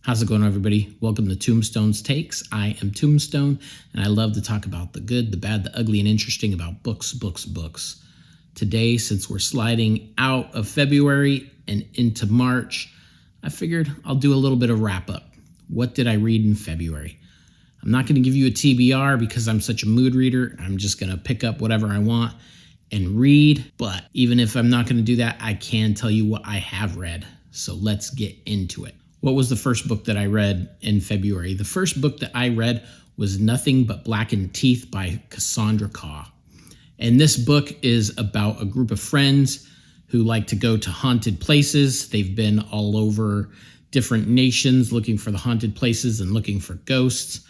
How's it going, everybody? Welcome to Tombstone's Takes. I am Tombstone, and I love to talk about the good, the bad, the ugly, and interesting about books. Today, since we're sliding out of February and into March, I figured I'll do a little bit of wrap-up. What did I read in February? I'm not going to give you a TBR because I'm such a mood reader. I'm just going to pick up whatever I want and read. But even if I'm not going to do that, I can tell you what I have read. So let's get into it. What was the first book that I read in February? The first book that I read was Nothing But Blackened Teeth by Cassandra Khaw. And this book is about a group of friends who like to go to haunted places. They've been all over different nations looking for the haunted places and looking for ghosts.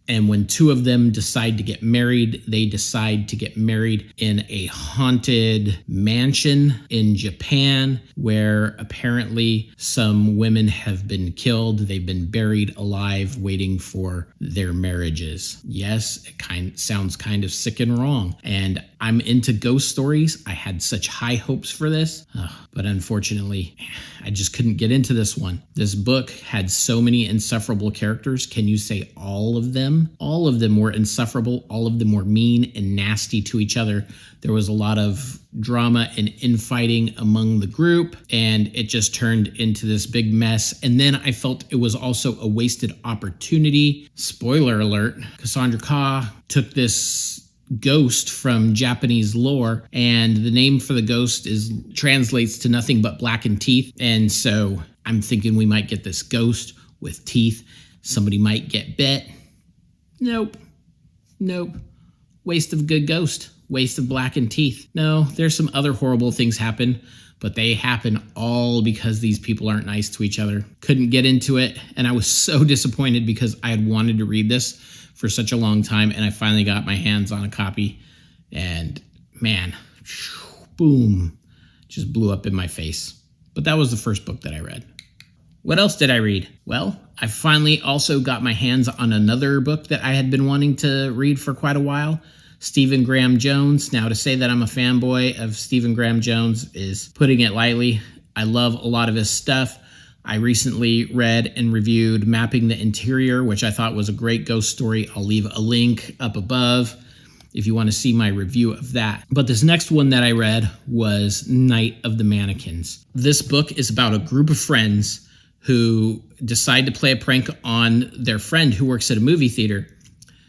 And when two of them decide to get married, they decide to get married in a haunted mansion in Japan where apparently some women have been killed. They've been buried alive waiting for their marriages. Yes, it sounds kind of sick and wrong. And I'm into ghost stories. I had such high hopes for this, but unfortunately, I just couldn't get into this one. This book had so many insufferable characters. Can you say all of them? All of them were insufferable. All of them were mean and nasty to each other. There was a lot of drama and infighting among the group, and it just turned into this big mess. And then I felt it was also a wasted opportunity. Spoiler alert, Cassandra Khaw took this ghost from Japanese lore, and the name for the ghost translates to nothing but blackened teeth. And so I'm thinking we might get this ghost with teeth. Somebody might get bit. Nope. Waste of good ghost. Waste of blackened teeth. No, there's some other horrible things happen, but they happen all because these people aren't nice to each other. Couldn't get into it, and I was so disappointed because I had wanted to read this for such a long time, and I finally got my hands on a copy, and man, boom, just blew up in my face. But that was the first book that I read. What else did I read? Well, I finally also got my hands on another book that I had been wanting to read for quite a while, Stephen Graham Jones. Now, to say that I'm a fanboy of Stephen Graham Jones is putting it lightly. I love a lot of his stuff. I recently read and reviewed Mapping the Interior, which I thought was a great ghost story. I'll leave a link up above if you want to see my review of that. But this next one that I read was Night of the Mannequins. This book is about a group of friends who decide to play a prank on their friend who works at a movie theater.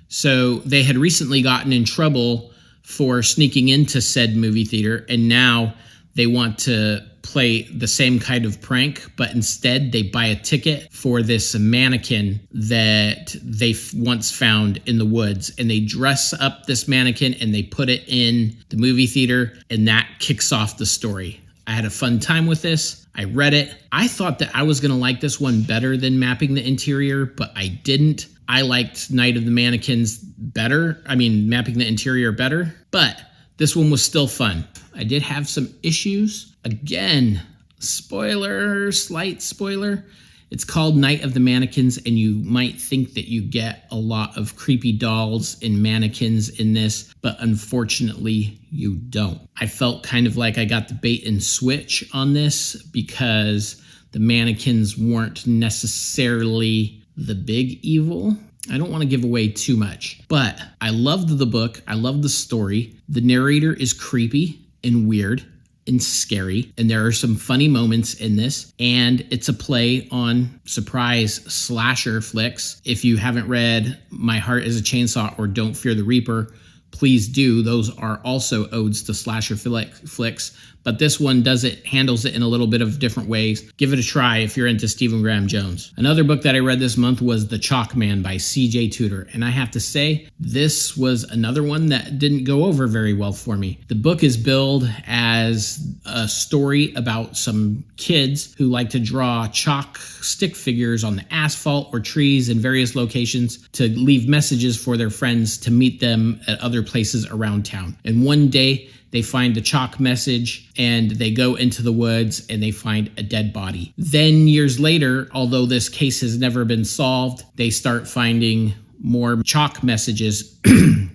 So they had recently gotten in trouble for sneaking into said movie theater, and now they want to play the same kind of prank, but instead they buy a ticket for this mannequin that they once found in the woods, and they dress up this mannequin and they put it in the movie theater, and that kicks off the story. I had a fun time with this. I read it. I thought that I was going to like this one better than Mapping the Interior, but I didn't. I liked Night of the Mannequins better. Mapping the Interior better, but this one was still fun. I did have some issues. Again, slight spoiler. It's called Night of the Mannequins, and you might think that you get a lot of creepy dolls and mannequins in this, but unfortunately, you don't. I felt kind of like I got the bait and switch on this because the mannequins weren't necessarily the big evil. I don't want to give away too much, but I loved the book. I loved the story. The narrator is creepy and weird and scary, and there are some funny moments in this, and it's a play on surprise slasher flicks. If you haven't read My Heart is a Chainsaw or Don't Fear the Reaper, please do. Those are also odes to slasher flicks, but this one handles it in a little bit of different ways. Give it a try if you're into Stephen Graham Jones. Another book that I read this month was The Chalk Man by C.J. Tudor, and I have to say, this was another one that didn't go over very well for me. The book is billed as a story about some kids who like to draw chalk stick figures on the asphalt or trees in various locations to leave messages for their friends to meet them at other places around town. And one day, they find the chalk message and they go into the woods and they find a dead body. Then years later, although this case has never been solved, they start finding more chalk messages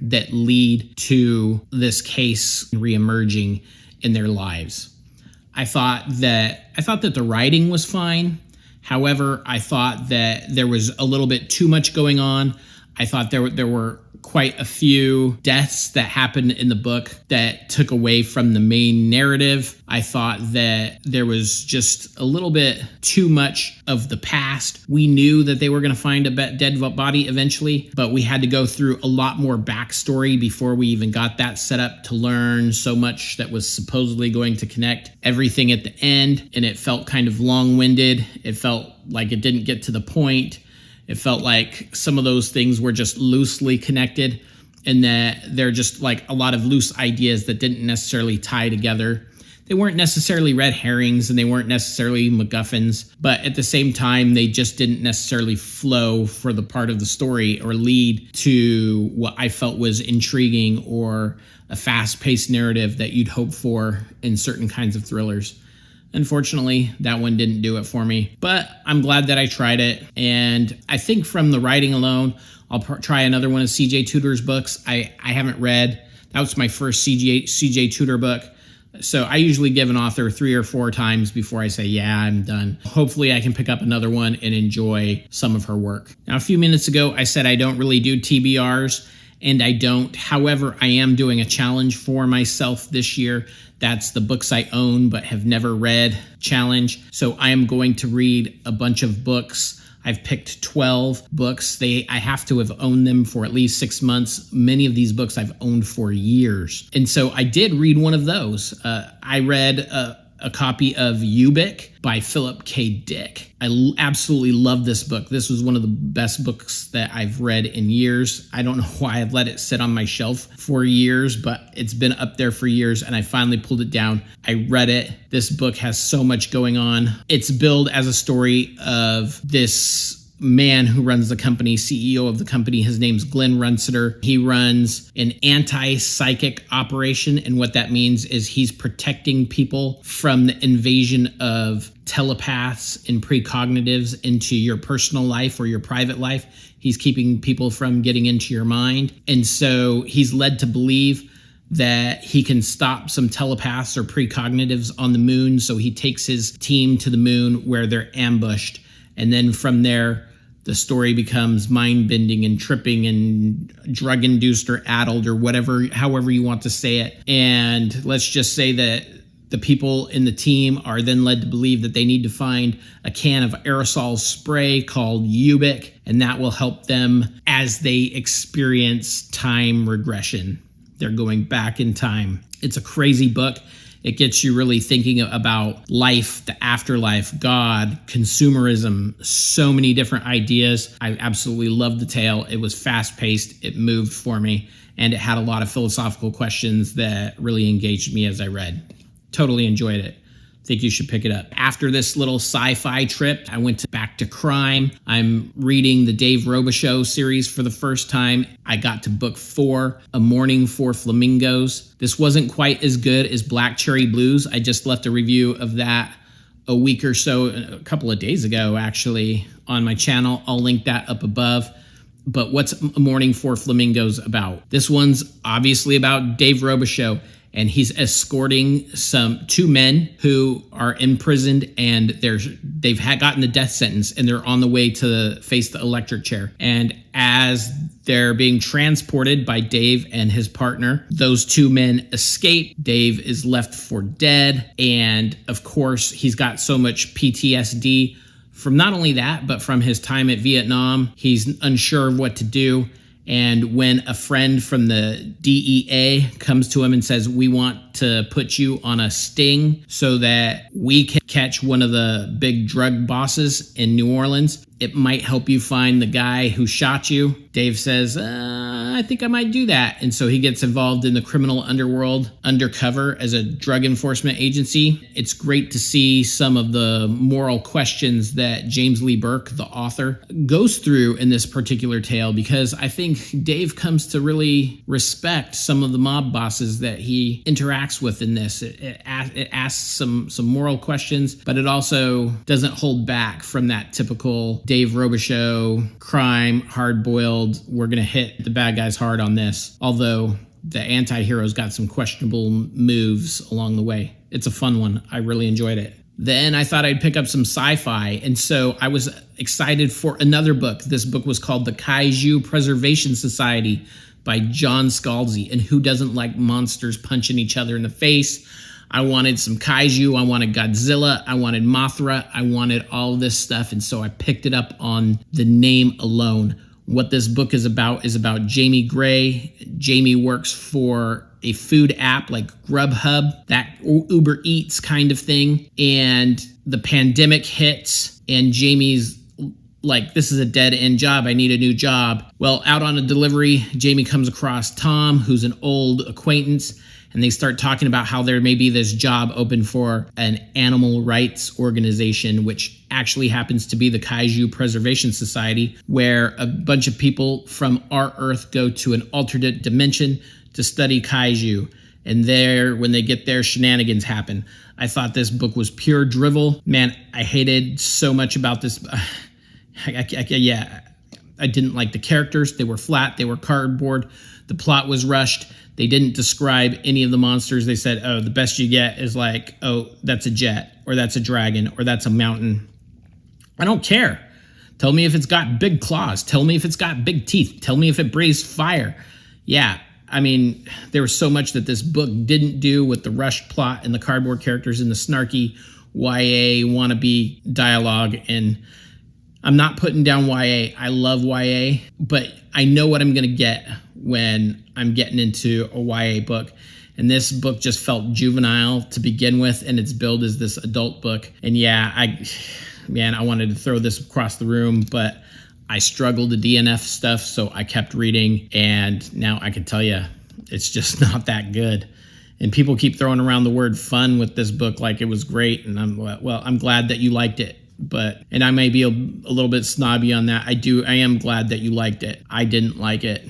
that lead to this case reemerging in their lives. I thought that the writing was fine. However, I thought that there was a little bit too much going on. I thought there were quite a few deaths that happened in the book that took away from the main narrative. I thought that there was just a little bit too much of the past. We knew that they were going to find a dead body eventually, but we had to go through a lot more backstory before we even got that set up to learn so much that was supposedly going to connect everything at the end. And it felt kind of long-winded. It felt like it didn't get to the point. It felt like some of those things were just loosely connected and that they're just like a lot of loose ideas that didn't necessarily tie together. They weren't necessarily red herrings and they weren't necessarily MacGuffins, but at the same time, they just didn't necessarily flow for the part of the story or lead to what I felt was intriguing or a fast-paced narrative that you'd hope for in certain kinds of thrillers. Unfortunately, that one didn't do it for me, but I'm glad that I tried it. And I think from the writing alone, I'll try another one of CJ Tudor's books. I haven't read. That was my first CJ Tudor book. So I usually give an author 3 or 4 times before I say, yeah, I'm done. Hopefully I can pick up another one and enjoy some of her work. Now, a few minutes ago, I said I don't really do TBRs, and I don't. However, I am doing a challenge for myself this year. That's the books I own but have never read challenge. So I am going to read a bunch of books. I've picked 12 books. I have to have owned them for at least 6 months. Many of these books I've owned for years. And so I did read one of those. I read a copy of Ubik by Philip K. Dick. I absolutely love this book. This was one of the best books that I've read in years. I don't know why I've let it sit on my shelf for years, but it's been up there for years and I finally pulled it down. I read it. This book has so much going on. It's billed as a story of this man who runs the company, CEO of the company. His name's Glenn Runsiter. He runs an anti-psychic operation, and what that means is he's protecting people from the invasion of telepaths and precognitives into your personal life or your private life. He's keeping people from getting into your mind. And so he's led to believe that he can stop some telepaths or precognitives on the moon. So he takes his team to the moon where they're ambushed. And then from there, the story becomes mind-bending and tripping and drug-induced or addled or whatever, however you want to say it. And let's just say that the people in the team are then led to believe that they need to find a can of aerosol spray called Ubik, and that will help them as they experience time regression. They're going back in time. It's a crazy book. It gets you really thinking about life, the afterlife, God, consumerism, so many different ideas. I absolutely loved the tale. It was fast-paced. It moved for me, and it had a lot of philosophical questions that really engaged me as I read. Totally enjoyed it. Think you should pick it up. After this little sci-fi trip, I went back to crime. I'm reading the Dave Robichaux series for the first time. I got to book 4, A Morning for Flamingos. This wasn't quite as good as Black Cherry Blues. I just left a review of that a week or so, a couple of days ago, actually, on my channel. I'll link that up above. But what's A Morning for Flamingos about? This one's obviously about Dave Robichaux, and he's escorting 2 men who are imprisoned, and they've gotten the death sentence, and they're on the way to face the electric chair. And as they're being transported by Dave and his partner, those 2 men escape. Dave is left for dead, and of course, he's got so much PTSD from not only that, but from his time at Vietnam. He's unsure of what to do. And when a friend from the DEA comes to him and says, we want to put you on a sting so that we can catch one of the big drug bosses in New Orleans, it might help you find the guy who shot you. Dave says, I think I might do that. And so he gets involved in the criminal underworld undercover as a drug enforcement agency. It's great to see some of the moral questions that James Lee Burke, the author, goes through in this particular tale, because I think Dave comes to really respect some of the mob bosses that he interacts with in this. It asks some moral questions, but it also doesn't hold back from that typical Dave Robichaux crime, hard-boiled, we're going to hit the bad guys hard on this, although the anti-hero's got some questionable moves along the way. It's a fun one. I really enjoyed it. Then I thought I'd pick up some sci-fi, and so I was excited for another book. This book was called The Kaiju Preservation Society by John Scalzi. And who doesn't like monsters punching each other in the face? I wanted some kaiju, I wanted Godzilla, I wanted Mothra, I wanted all this stuff, and so I picked it up on the name alone. What this book is about Jamie Gray. Jamie works for a food app like Grubhub, that Uber Eats kind of thing. And the pandemic hits, and Jamie's like, this is a dead end job. I need a new job. Well, out on a delivery, Jamie comes across Tom, who's an old acquaintance, and they start talking about how there may be this job open for an animal rights organization, which actually happens to be the Kaiju Preservation Society, where a bunch of people from our Earth go to an alternate dimension to study kaiju. And there, when they get there, shenanigans happen. I thought this book was pure drivel. Man, I hated so much about this. I didn't like the characters. They were flat. They were cardboard. The plot was rushed. They didn't describe any of the monsters. They said, oh, the best you get is like, oh, that's a jet, or that's a dragon, or that's a mountain. I don't care. Tell me if it's got big claws. Tell me if it's got big teeth. Tell me if it breathes fire. Yeah, I mean, there was so much that this book didn't do with the rushed plot and the cardboard characters and the snarky YA wannabe dialogue. And I'm not putting down YA. I love YA, but I know what I'm going to get when I'm getting into a YA book. And this book just felt juvenile to begin with, and it's billed as this adult book. And yeah, I wanted to throw this across the room, but I struggled to DNF stuff, so I kept reading, and now I can tell you, it's just not that good. And people keep throwing around the word fun with this book like it was great, and I'm glad that you liked it. And I may be a little bit snobby on that. I am glad that you liked it. I didn't like it.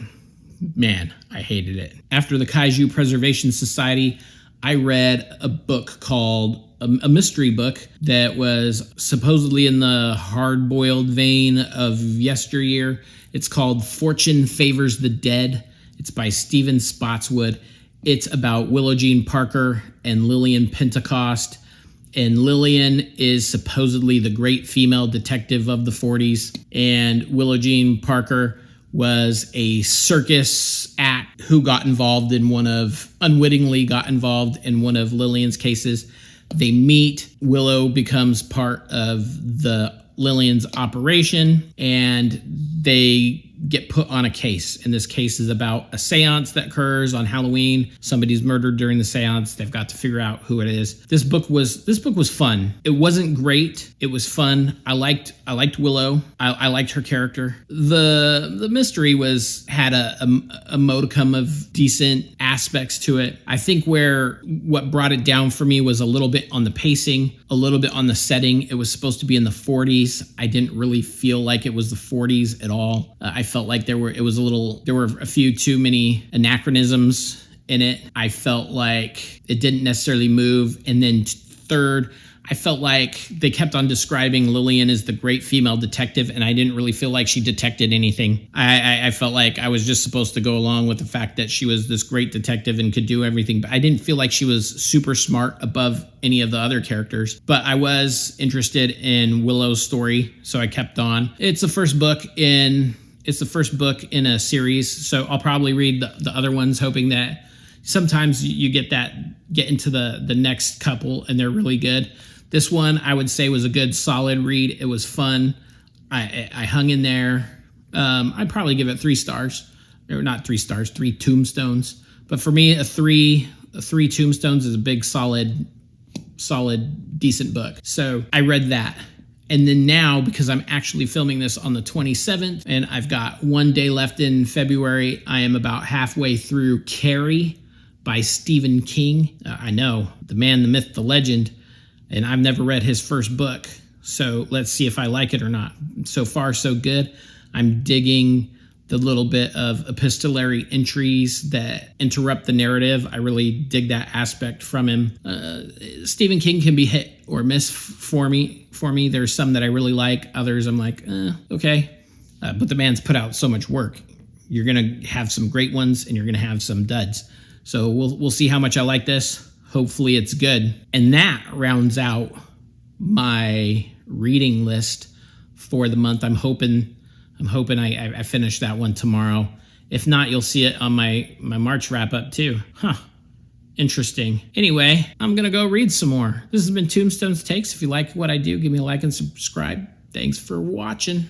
Man, I hated it. After the Kaiju Preservation Society, I read a book called a mystery book that was supposedly in the hard-boiled vein of yesteryear. It's called Fortune Favors the Dead. It's by Stephen Spotswood. It's about Willow Jean Parker and Lillian Pentecost. And Lillian is supposedly the great female detective of the 40s. And Willow Jean Parker was a circus act who unwittingly got involved in one of Lillian's cases. They meet. Willow becomes part of Lillian's operation, and they get put on a case. And this case is about a seance that occurs on Halloween. Somebody's murdered during the seance. They've got to figure out who it is. This book was fun. It wasn't great. It was fun. I liked Willow. I liked her character. The mystery had a modicum of decent aspects to it. I think what brought it down for me was a little bit on the pacing, a little bit on the setting. It was supposed to be in the 40s. I didn't really feel like it was the 40s at all. I felt like there were a few too many anachronisms in it. I felt like it didn't necessarily move. And then third, I felt like they kept on describing Lillian as the great female detective, and I didn't really feel like she detected anything. I felt like I was just supposed to go along with the fact that she was this great detective and could do everything, but I didn't feel like she was super smart above any of the other characters. But I was interested in Willow's story, so I kept on. It's the first book in a series, so I'll probably read the other ones, hoping that sometimes you get into the next couple and they're really good. This one I would say was a good solid read. It was fun. I hung in there. I'd probably give it 3 stars, or not 3 stars, 3 tombstones. But for me, a three tombstones is a big solid decent book. So I read that. And then now, because I'm actually filming this on the 27th and I've got 1 day left in February, I am about halfway through Carrie by Stephen King. I know, the man, the myth, the legend, and I've never read his first book. So let's see if I like it or not. So far, so good. I'm digging the little bit of epistolary entries that interrupt the narrative. I really dig that aspect from him. Stephen King can be hit or miss for me. There's some that I really like. Others I'm like, okay. But the man's put out so much work. You're going to have some great ones and you're going to have some duds. So we'll see how much I like this. Hopefully it's good. And that rounds out my reading list for the month. I'm hoping I finish that one tomorrow. If not, you'll see it on my March wrap up too. Interesting. Anyway, I'm gonna go read some more. This has been Tombstone's Takes. If you like what I do, give me a like and subscribe. Thanks for watching.